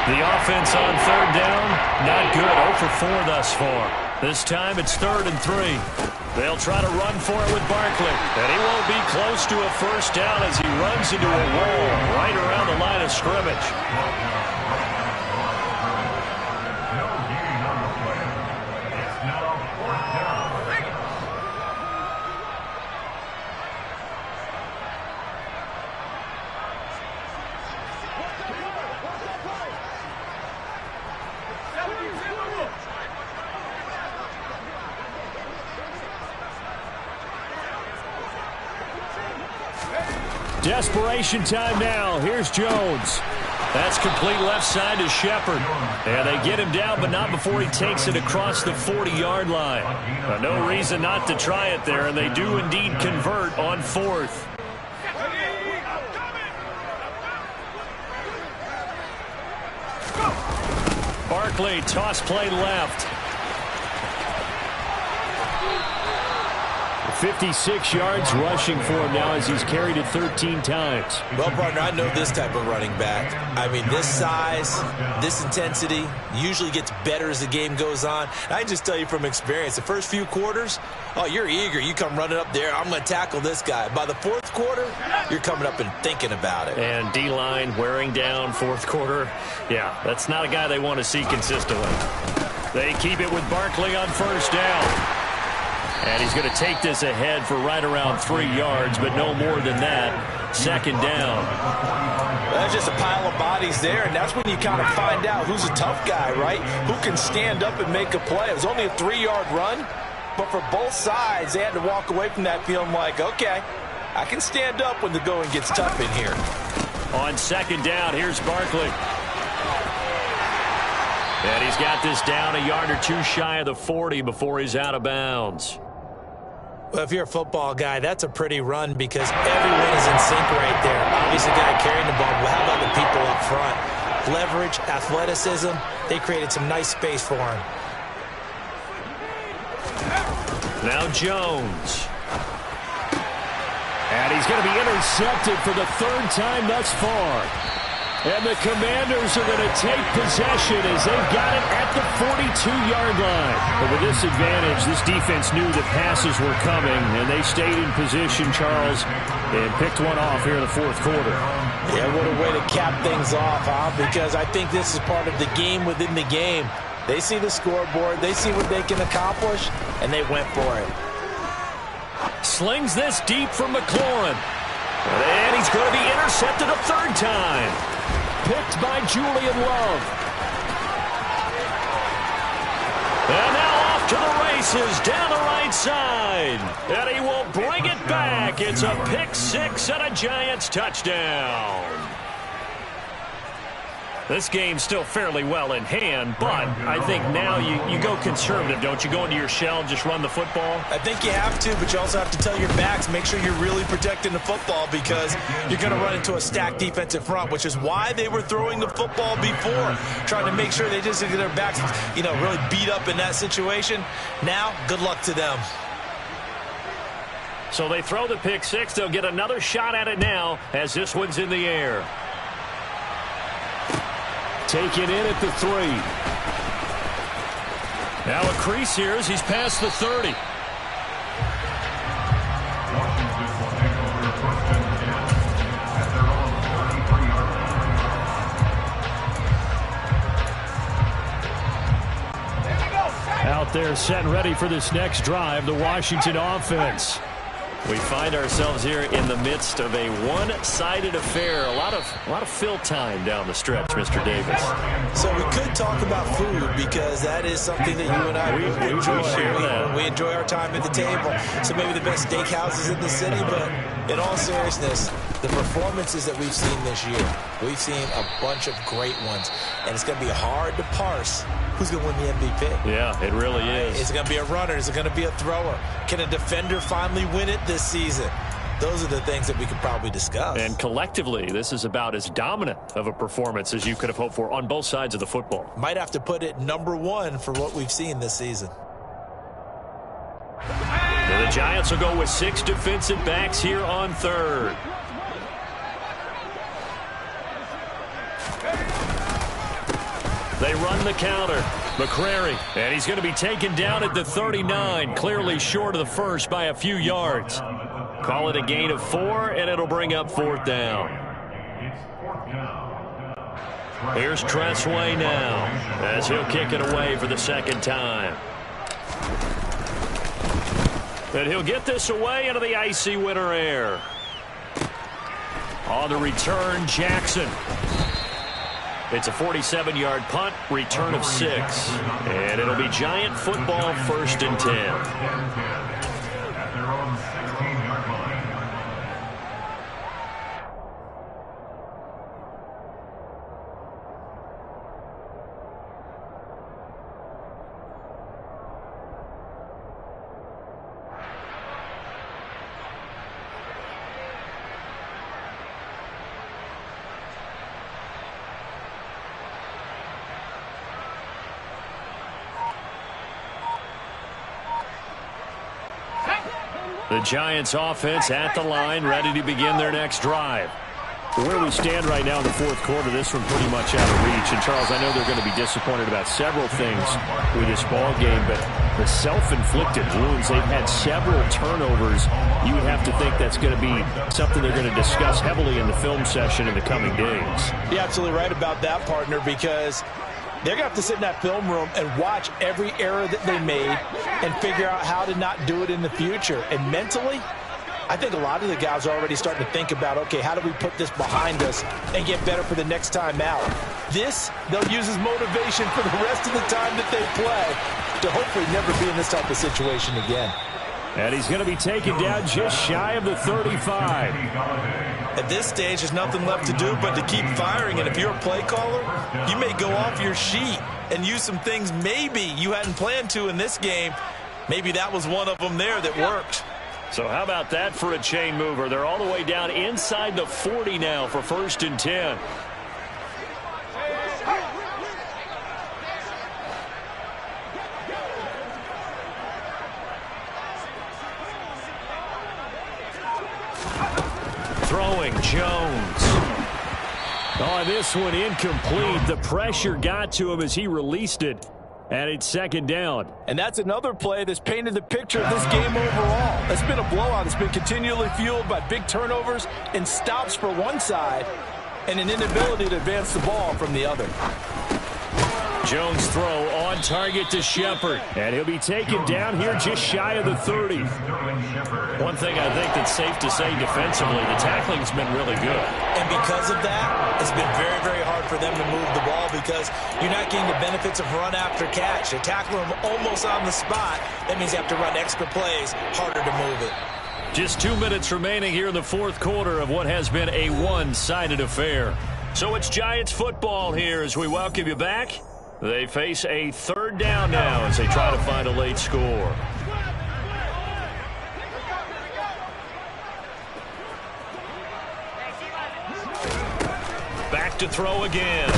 The offense on third down, not good. 0 for 4 thus far. This time it's 3rd and 3. They'll try to run for it with Barkley. And he won't be close to a first down as he runs into a wall right around the line of scrimmage. Desperation time now. Here's Jones. That's complete left side to Shepard. And they get him down, but not before he takes it across the 40-yard line. No reason not to try it there, and they do indeed convert on 4th. Barkley, toss play left. 56 yards rushing for him now as he's carried it 13 times. Well, partner, I know this type of running back. I mean, this size, this intensity usually gets better as the game goes on. And I just tell you from experience, the first few quarters, oh, you're eager. You come running up there, I'm going to tackle this guy. By the 4th quarter, you're coming up and thinking about it. And D-line wearing down 4th quarter. Yeah, that's not a guy they want to see consistently. They keep it with Barkley on first down. And he's going to take this ahead for right around 3 yards, but no more than that. 2nd down. That's just a pile of bodies there, and that's when you kind of find out who's a tough guy, right? Who can stand up and make a play. It was only a 3-yard run, but for both sides, they had to walk away from that feeling like, okay, I can stand up when the going gets tough in here. On 2nd down, here's Barkley. And he's got this down a yard or 2 shy of the 40 before he's out of bounds. Well, if you're a football guy, that's a pretty run because everyone is in sync right there. Obviously, the guy carrying the ball, but how about the people up front? Leverage, athleticism, they created some nice space for him. Now Jones. And he's going to be intercepted for the 3rd time thus far. And the Commanders are going to take possession as they've got it at the 42-yard line. But with this advantage, this defense knew that passes were coming, and they stayed in position, Charles, and picked one off here in the 4th quarter. Yeah, what a way to cap things off, huh? Because I think this is part of the game within the game. They see the scoreboard, they see what they can accomplish, and they went for it. Slings this deep from McLaurin. And he's going to be intercepted a 3rd time. Picked by Julian Love. And now off to the races down the right side. And he will bring it back. It's a pick 6 and a Giants touchdown. This game's still fairly well in hand, but I think now you go conservative, don't you? Go into your shell and just run the football? I think you have to, but you also have to tell your backs, make sure you're really protecting the football because you're going to run into a stacked defensive front, which is why they were throwing the football before, trying to make sure they just get their backs, really beat up in that situation. Now, good luck to them. So they throw the pick six. They'll get another shot at it now as this one's in the air. Taken in at the 3. Now a crease here as he's past the 30. Out there set and ready for this next drive, the Washington offense. We find ourselves here in the midst of a one-sided affair. A lot of fill time down the stretch, Mr. Davis. So we could talk about food because that is something that you and I enjoy. We enjoy our time at the table. So maybe the best steakhouses in the city, but in all seriousness, the performances that we've seen this year, we've seen a bunch of great ones. And it's going to be hard to parse who's going to win the MVP. Yeah, it really is. Is it going to be a runner? Is it going to be a thrower? Can a defender finally win it this season? Those are the things that we could probably discuss. And collectively, this is about as dominant of a performance as you could have hoped for on both sides of the football. Might have to put it #1 for what we've seen this season. And the Giants will go with 6 defensive backs here on third. They run the counter. McCrary, and he's going to be taken down at the 39, clearly short of the first by a few yards. Call it a gain of 4, and it'll bring up 4th down. Here's Tressway now, as he'll kick it away for the second time. And he'll get this away into the icy winter air. On the return, Jackson. It's a 47-yard punt, return of 6. And it'll be Giant football, 1st and 10. The Giants offense at the line, ready to begin their next drive. Where we stand right now in the 4th quarter, this one pretty much out of reach. And, Charles, I know they're going to be disappointed about several things with this ball game, but the self-inflicted wounds, they've had several turnovers. You would have to think that's going to be something they're going to discuss heavily in the film session in the coming days. You're absolutely right about that, partner, because they're going to have to sit in that film room and watch every error that they made and figure out how to not do it in the future. And mentally, I think a lot of the guys are already starting to think about, okay, how do we put this behind us and get better for the next time out? This, they'll use as motivation for the rest of the time that they play to hopefully never be in this type of situation again. And he's going to be taken down just shy of the 35. At this stage, there's nothing left to do but to keep firing. And if you're a play caller, you may go off your sheet and use some things maybe you hadn't planned to in this game. Maybe that was one of them there that worked. So how about that for a chain mover? They're all the way down inside the 40 now for 1st and 10. Throwing, Jones. Oh, this one incomplete. The pressure got to him as he released it. And it's 2nd down. And that's another play that's painted the picture of this game overall. It's been a blowout. It's been continually fueled by big turnovers and stops for one side and an inability to advance the ball from the other. Jones throw on target to Shepard. And he'll be taken down here just shy of the 30. One thing I think that's safe to say defensively, the tackling's been really good. And because of that, it's been very, very hard for them to move the ball because you're not getting the benefits of run after catch. They tackle them almost on the spot. That means you have to run extra plays, harder to move it. Just 2 minutes remaining here in the 4th quarter of what has been a one-sided affair. So it's Giants football here as we welcome you back. They face a third down now as they try to find a late score. Back to throw again.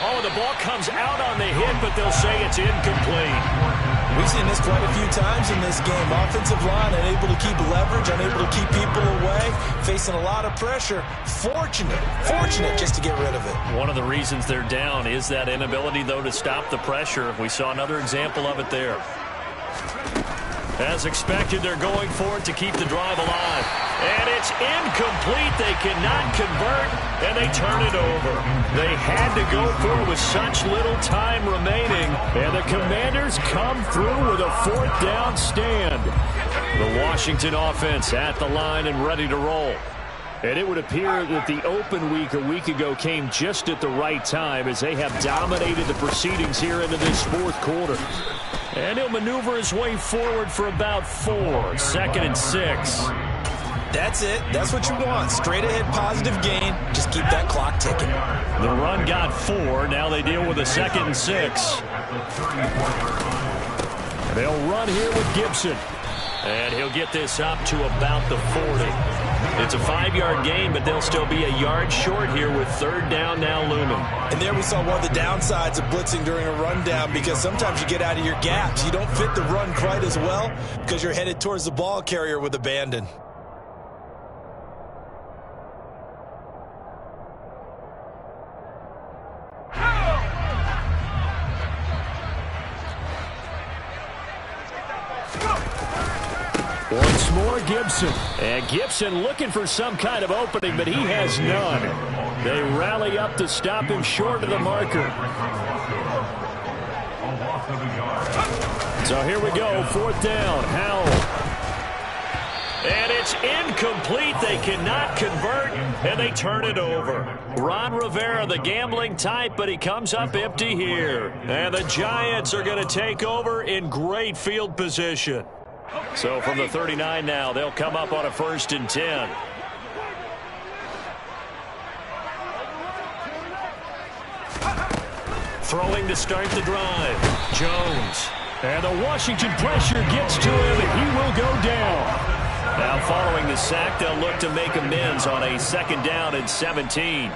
Oh, the ball comes out on the hit, but they'll say it's incomplete. We've seen this quite a few times in this game. Offensive line unable to keep leverage, unable to keep people away, facing a lot of pressure. Fortunate just to get rid of it. One of the reasons they're down is that inability, though, to stop the pressure. We saw another example of it there. As expected, they're going for it to keep the drive alive. And it's incomplete. They cannot convert, and they turn it over. They had to go for it with such little time remaining, and the Commanders come through with a fourth down stand. The Washington offense at the line and ready to roll. And it would appear that the open week a week ago came just at the right time as they have dominated the proceedings here into this fourth quarter. And he'll maneuver his way forward for about 4. 2nd and 6. That's it. That's what you want. Straight ahead positive gain. Just keep that clock ticking. The run got 4. Now they deal with a 2nd and 6. They'll run here with Gibson. And he'll get this up to about the 40. It's a 5-yard gain, but they'll still be a yard short here with third down now looming. And there we saw one of the downsides of blitzing during a rundown, because sometimes you get out of your gaps. You don't fit the run quite as well because you're headed towards the ball carrier with abandon. Once more, Gibson. And Gibson looking for some kind of opening, but he has none. They rally up to stop him short of the marker. So here we go, 4th down. Howell. And it's incomplete. They cannot convert, and they turn it over. Ron Rivera, the gambling type, but he comes up empty here. And the Giants are going to take over in great field position. So from the 39 now, they'll come up on a 1st and 10. Throwing to start the drive. Jones. And the Washington pressure gets to him, and he will go down. Now following the sack, they'll look to make amends on a 2nd down and 17.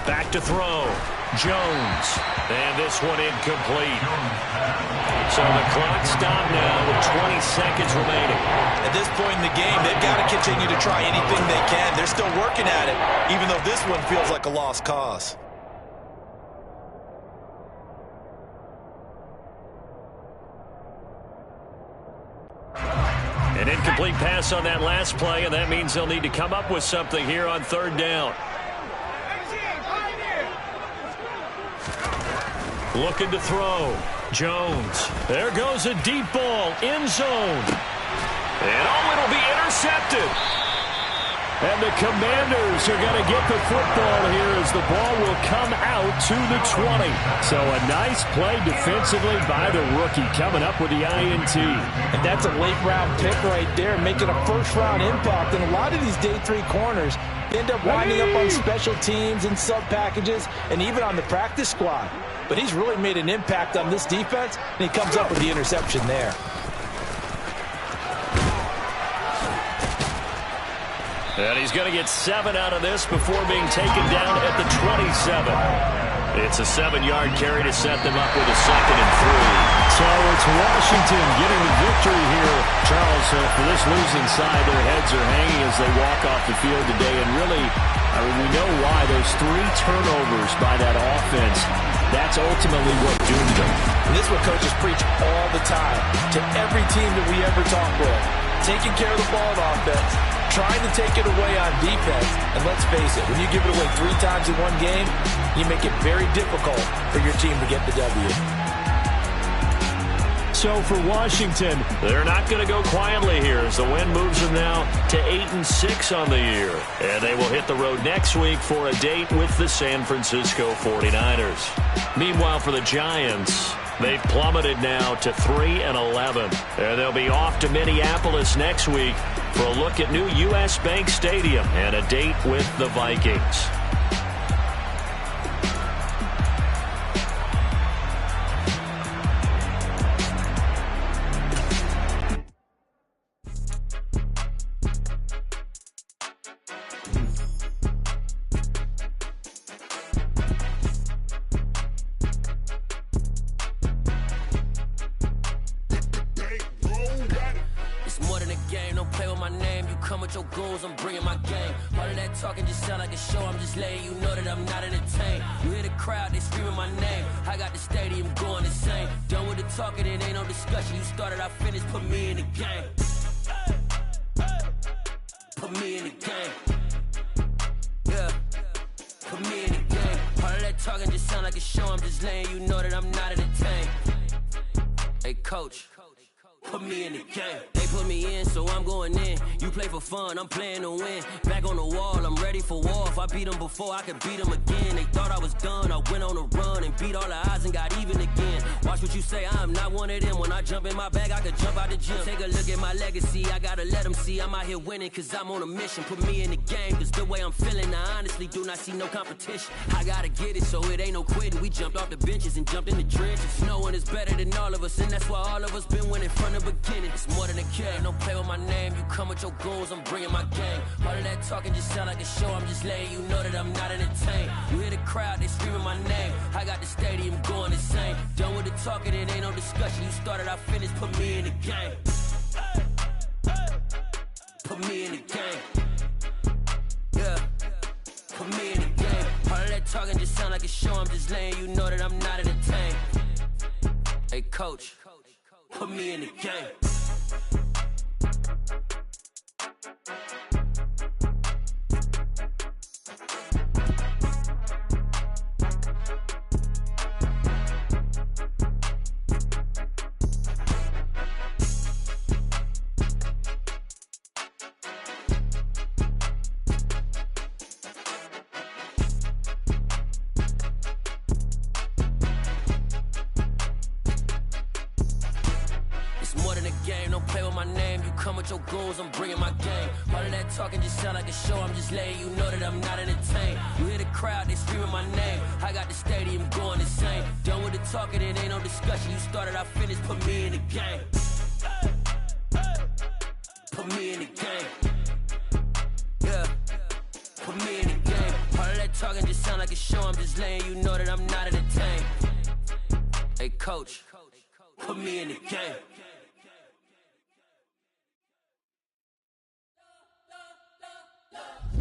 Back to throw. Jones. And this one incomplete. So the clock stopped now with 20 seconds remaining. At this point in the game, they've got to continue to try anything they can. They're still working at it, even though this one feels like a lost cause. An incomplete pass on that last play, and that means they'll need to come up with something here on 3rd down. Looking to throw. Jones. There goes a deep ball. End zone. And it'll be intercepted. And the Commanders are going to get the football here as the ball will come out to the 20. So a nice play defensively by the rookie coming up with the INT. And that's a late-round pick right there, making a first-round impact. And a lot of these day 3 corners end up winding up on special teams and sub-packages and even on the practice squad. But he's really made an impact on this defense, and he comes up with the interception there. And he's going to get 7 out of this before being taken down at the 27. It's a 7-yard carry to set them up with a 2nd and 3. So it's Washington getting the victory here, Charles. For this losing side, their heads are hanging as they walk off the field today. And really, we know why. Those 3 turnovers by that offense, that's ultimately what doomed them. And this is what coaches preach all the time to every team that we ever talk with. Taking care of the ball on offense, trying to take it away on defense. And let's face it, when you give it away 3 times in one game, you make it very difficult for your team to get the W. So for Washington, they're not going to go quietly here as the win moves them now to 8-6 on the year. And they will hit the road next week for a date with the San Francisco 49ers. Meanwhile, for the Giants, They've plummeted now to 3-11. And they'll be off to Minneapolis next week for a look at new U.S. Bank Stadium and a date with the Vikings. I'm playing to win. Back on the wall, I'm ready for war. If I beat them before, I could beat them again. They thought I was done. I went on a run and beat all the odds and got even again. Watch what you say, I'm not one of them. When I jump in my bag, I could jump out the gym. Take a look at my legacy, I gotta let them see I'm out here winning, cause I'm on a mission. Put me in the game, cause the way I'm feeling, I honestly do not see no competition. I gotta get it, so it ain't no quitting. We jumped off the benches and jumped in the trenches. No one is better than all of us, and that's why all of us been winning from the beginning. It's more than a game, don't play with my name. You come with your goons, I'm bringing my game. All of that talking just sound like a show. I'm just letting you know that I'm not entertained. You hear the crowd, they screaming my name. I got the stadium going insane. Done with the talking, it ain't no discussion. You started, I finished, put me in the game. Put me in the game. Yeah, put me in the game. All of that talking just sound like a show. I'm just letting you know that I'm not entertained. Hey coach, put me in the game. Your goons, I'm bringing my game. All of that talking just sound like a show. I'm just letting you know that I'm not entertained. You hear the crowd, they screaming my name. I got the stadium going insane. Done with the talking, it ain't no discussion. You started, I finished, put me in the game. Put me in the game. Yeah, put me in the game. All of that talking just sound like a show. I'm just letting you know that I'm not entertained. Hey coach, put me in the game.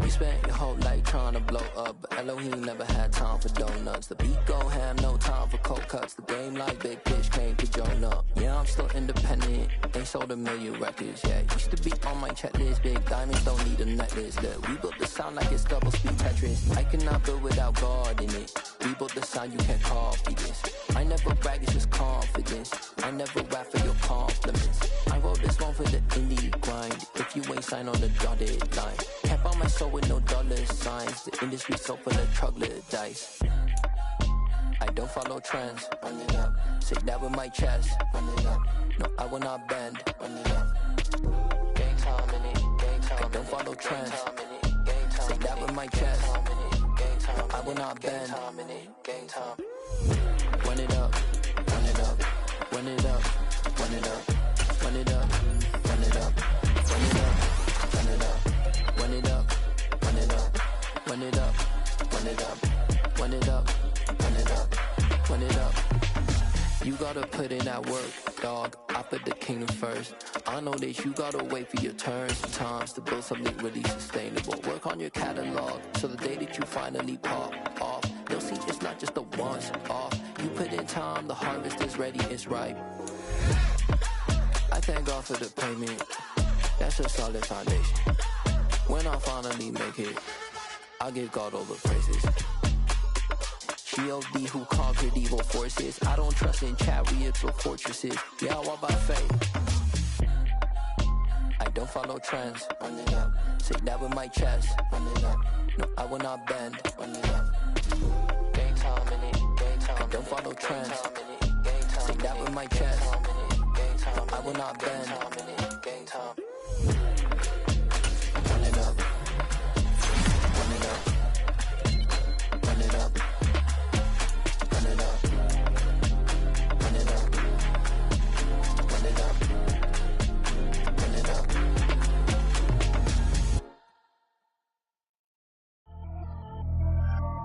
You spent your whole life trying to blow up, but Elohim never had time for donuts. The beat gon' have no time for cold cuts. The game like Big Fish came to join up. Yeah, I'm still independent, ain't sold a million records yet. Used to be on my checklist, big diamonds don't need a necklace. Look, we built the sound like it's double speed Tetris. I cannot build without God in it. We built the sound, you can't copy this. I never brag, it's just confidence. I never rap for your compliments. I wrote this one for the indie grind. If you ain't signed on the dotted line, can't buy my soul with no dollar signs. The industry so full of troglodytes. I don't follow trends. Run it up. Say that with my chest. Run it up. No, I will not bend. Run it up. Gang time in it. Gang time. I don't follow trends. Say that with my chest. No, I will not bend. Gang time. Run it up. Run it up. Run it up. Run it up. Run it up. Run it up. Run it up. Run it up. Run it up. Run it up. Run it up. Run it up. Run it up. Run it up. Run it up. You gotta put in that work, dog. I put the kingdom first. I know that you gotta wait for your turn sometimes to build something really sustainable. Work on your catalog, so the day that you finally pop off, they'll see it's not just a once off. You put in time, the harvest is ready, it's ripe. I thank God for the payment. That's a solid foundation. When I finally make it, I give God all the praises. G.O.D. who conquered evil forces. I don't trust in chariots or fortresses. Yeah, I walk by faith. I don't follow trends. Run it up. Say that with my chest. Run it up. No, I will not bend. Run it up. Gang time in it. Gang time. I don't follow trends. Take that with my chest. I will not bend. Run it up. Run it up. Run it up. Run it up. Run it up. Run it up. Run it up.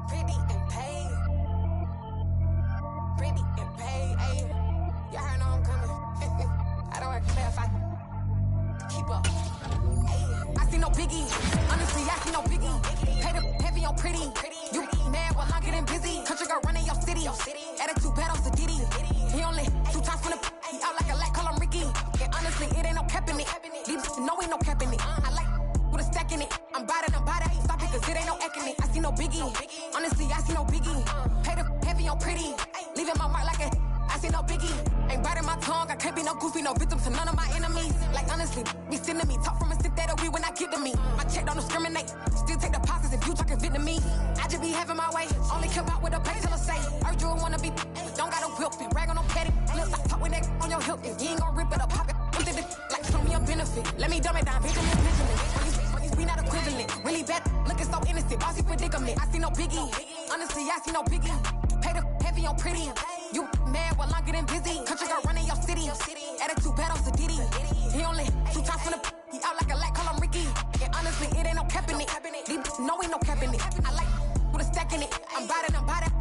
Pretty and paid. Pretty and paid. Ayy. Y'all heard I'm coming. I don't want to clarify. Keep up. Ayy. I see no biggie. Honestly, I see no biggie. Pay the heavy on pretty. You mad while I'm getting busy. Country girl running your city. Attitude bad on Diddy. He only 2 times from the he out like a light, call him Ricky. And honestly, it ain't no cap in it. Leave no ain't no cap in it. I like with a stack in it. I'm bad. Stop it, cause it ain't no acting it. I see no biggie. Honestly, I see no biggie. Pay the heavy on pretty. Leaving my mark like a I see no biggie. Ain't biting my tongue. I can't be no goofy, no victim to none of my enemies. Like honestly, be sending me talk from a sit that we when I get to me. My check don't discriminate. Still take deposits if you talking Vietnamese. I just be having my way. Only come out with a pay till I say. Urge you wanna be. Don't got no whip. Rag on no petty. Look like talk with that on your hip. If you ain't gon' rip it up, pop it. Like show me a benefit. Let me dumb it down, bitch. I'm vigilant. We not equivalent. Really bad. Looking so innocent. Bossy predicament. I see no biggie. Honestly, I see no biggie. Pay the heavy on pretty. You mad while I'm getting busy. Country girl running your city. Attitude bad on Diddy. He only 2 times from the he out like a light, call him Ricky. And honestly, it ain't no cap in it. No ain't no cap in it. I like with a stack in it. I'm bad.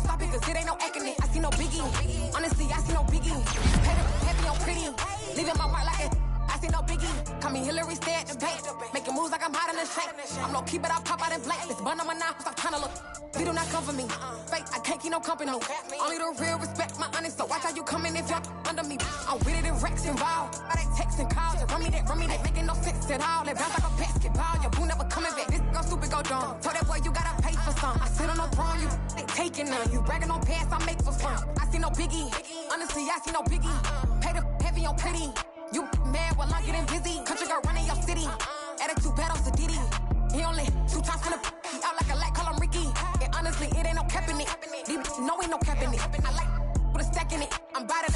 Stop it, cause it ain't no acting it. I see no biggie. Honestly, I see no biggie. Pay the heavy on pretty. Leaving my mark like it. I see no biggie. Call me Hillary, stay at the bank. Making moves like I'm hot in the shake. I'm low key, but I pop out in blank. This bun on my knife, stop trying to look. They do not come for me. Fake, I can't keep no company. Only the real respect my honest. So watch how you coming if you're under me. I'm with it and Rex involved. All they texting calls. Run me that making no sense at all. They bounce like a basketball. Your boo never coming back. This go stupid, go dumb. Told that boy you gotta pay for some. I sit on no throne, you ain't taking none. You bragging on past, I make for fun. I see no biggie. Honestly, I see no biggie. Pay the heavy on pretty. You mad while I'm getting busy. Country girl running your city. Attitude bad on Diddy. He only 2 times from the he out like a light, call him Ricky. And honestly, it ain't no cap in it. No ain't no cap in it. I like with a stack in it. I'm bad.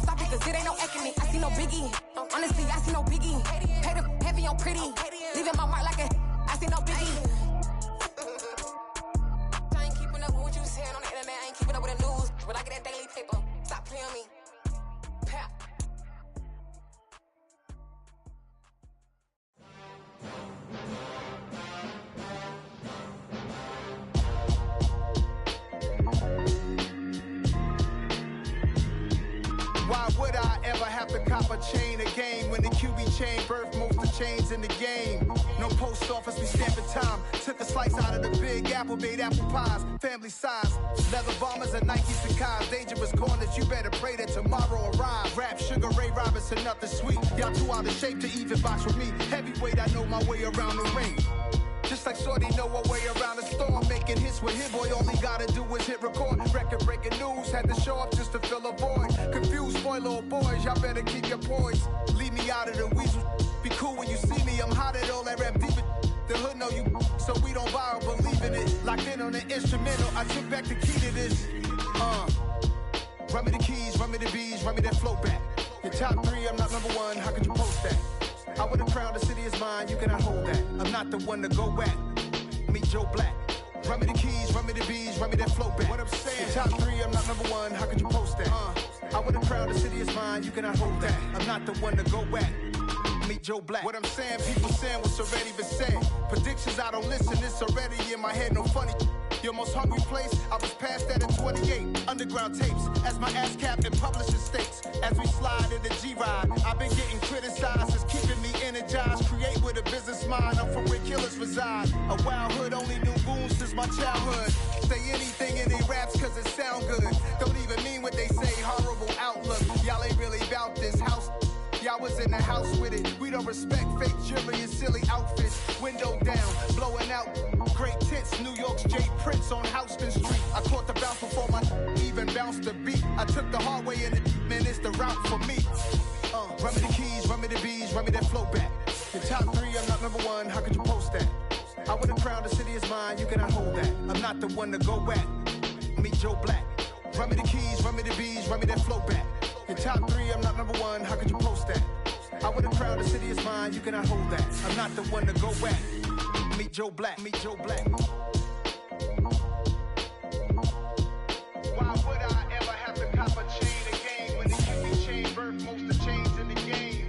Stop it, cause it ain't no acting it. I see no biggie. Honestly, I see no biggie. Pay the heavy on pretty. Leaving my mark like a I see no biggie. I ain't keeping up with what you saying on the internet. I ain't keeping up with the news. But I get that daily paper. Stop playing me. Pap. Why would I ever have to cop a chain again when the QB chain birthed most of the chains in the game? No post office, we stamping time. Took a slice out of the big apple, made apple pies, family size. Leather bombers and Nike Sacai's. Dangerous corners, you better pray that tomorrow arrives. Rap, Sugar Ray Robinson, nothing sweet. Y'all too out of shape to even box with me. Heavyweight, I know my way around the ring. Just like Shorty know her way around the storm. Making hits with Hit Boy, all he gotta do is hit record. Record breaking news, had to show up just to fill a void. Confused boy, little boys, y'all better keep your poise. Leave me out of the weasel. Be cool when you see me, I'm hot at all that rap deep. The hood know you, so we don't borrow, believe in it. Locked in on the instrumental, I took back the key to this. Run me the keys, run me the bees, run me that flow back. Your top 3, I'm not number 1, how could you post that? I would have crowned the city is mine, you cannot hold that. I'm not the one to go at. Meet Joe Black. Run me the keys, run me the bees, run me that flow back. What I'm saying, your top 3, I'm not number 1, how could you post that? I would have crowned the city is mine, you cannot hold that. I'm not the one to go at. Meet Joe Black. What I'm saying, people saying what's already been said. Predictions, I don't listen, it's already in my head, no funny. Your most hungry place, I was past that at 28. Underground tapes, as my ass cap in publishing stakes. As we slide in the G-Ride, I've been getting criticized, it's keeping me energized. Create with a business mind, I'm from where killers reside. A wild hood, only knew goons since my childhood. Say anything in they raps cause it sound good. Don't even mean what they say, horrible outlook. Y'all ain't really about this house. Y'all was in the house with it. We don't respect fake jewelry and silly outfits. Window down, blowing out. Great tits, New York's J. Prince on Houston Street. I caught the bounce before my even bounced the beat. I took the hard way in it, man, it's the route for me. Run me the keys, run me the bees, run me that flow back. Your top 3, I'm not number 1, how could you post that? I would have crowned the city is mine, you cannot hold that. I'm not the one to go at. Meet Joe Black. Run me the keys, run me the bees, run me that flow back. Your top 3, I'm not number 1. How could you post that? I would have crowned the city is mine. You cannot hold that. I'm not the one to go back. Meet Joe Black. Meet Joe Black. Why would I ever have to cop a chain again when the QB chain birthed most of the chains in the game?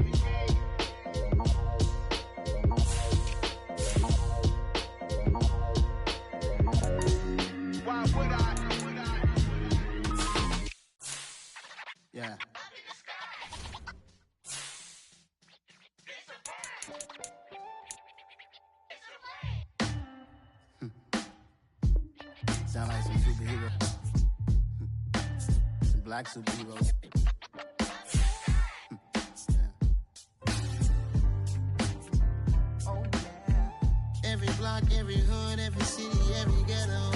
Why would I? Yeah. Sound like some superhero. Some black superheroes. Oh yeah. Every block, every hood, every city, every ghetto.